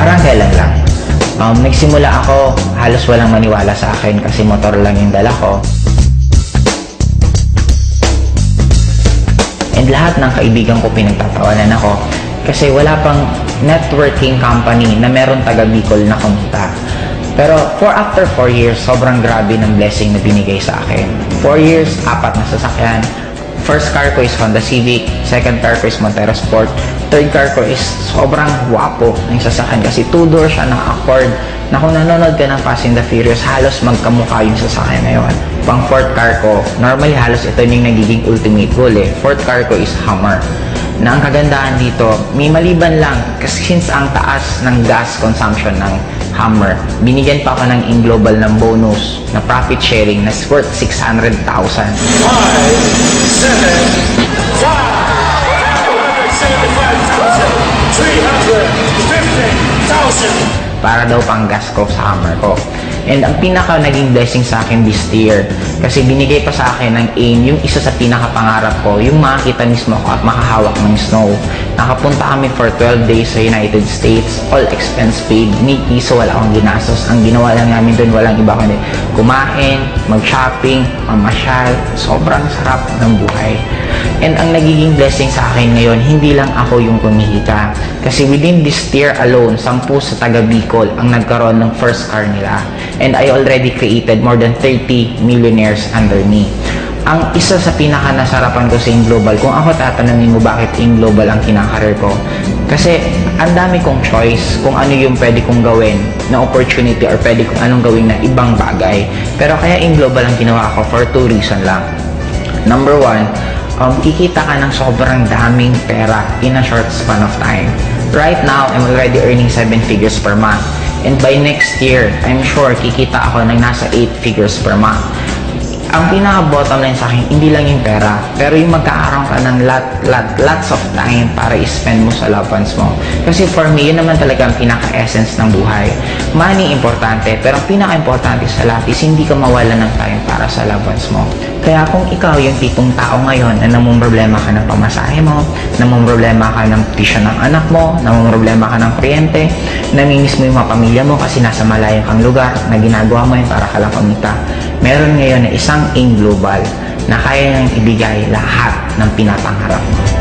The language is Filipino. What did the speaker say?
Parang kailan lang. Nagsimula ako, halos walang maniwala sa akin kasi motor lang yung dala ko. And lahat ng kaibigan ko pinagtatawanan ako kasi wala pang networking company na meron taga Bicol na kumita. Pero after 4 years, sobrang grabe ng blessing na binigay sa akin. 4 years, 4 na sasakyan. First car ko is Honda Civic, second car ko is Montero Sport, third car ko is sobrang guwapo ng sasakyan kasi 2-door siya na Accord na kung nanonood ka ng Fast and the Furious, halos magkamukha yung sasakyan na yun. Pang fourth car ko, normally halos ito yung nagiging ultimate goal eh. Fourth car ko is Hummer. Na ang kagandahan dito, may maliban lang kasi since ang taas ng gas consumption ng Hummer, binigyan pa ako ng in-global ng bonus na profit sharing na worth 600,000. 350,000 para daw pang gas ko sa Hummer ko. And ang pinaka naging blessing sa akin this year, kasi binigay pa sa akin ng AIM yung isa sa pinakapangarap ko, yung makakita mismo ko at makahawak ng snow. Nakapunta kami for 12 days sa United States, all expense paid, ni piso wala akong ginastos. Ang ginawa lang namin doon, walang iba kundi kumain, mag-shopping, mamasyal, sobrang sarap ng buhay. And ang nagiging blessing sa akin ngayon, hindi lang ako yung kumihita. Kasi within this year alone, 10 sa taga Bicol ang nagkaroon ng first car nila. And I already created more than 30 millionaires under me. Ang isa sa pinaka-nasarapan ko sa Global, kung ako tatanungin mo bakit Global ang kinakarir ko, kasi ang dami kong choice kung ano yung pwede kong gawin na opportunity or pwede kong anong gawin na ibang bagay. Pero kaya Global ang ginawa ko for 2 reasons lang. Number 1, kikita ka ng sobrang daming pera in a short span of time. Right now, I'm already earning 7 figures per month. And by next year, I'm sure kikita ako ng nasa 8 figures per month. Ang pinaka-bottom line sa akin, hindi lang yung pera, pero yung magkakaroon ka ng lots of time para i-spend mo sa loved ones mo. Kasi for me, yun naman talaga ang pinaka-essence ng buhay. Money, importante, pero ang pinaka-importante sa lahat is hindi ka mawala ng time para sa loved ones mo. Kaya kung ikaw yung tipong tao ngayon na namumroblema ka ng pamasahe mo, namumroblema ka ng tuition ng anak mo, namumroblema ka ng kuryente, namimiss mo yung mga pamilya mo kasi nasa malayong kang lugar na ginagawa mo yun para ka lang kumita, meron ngayon na isang Global na kaya nang ibigay lahat ng pinapangarap mo.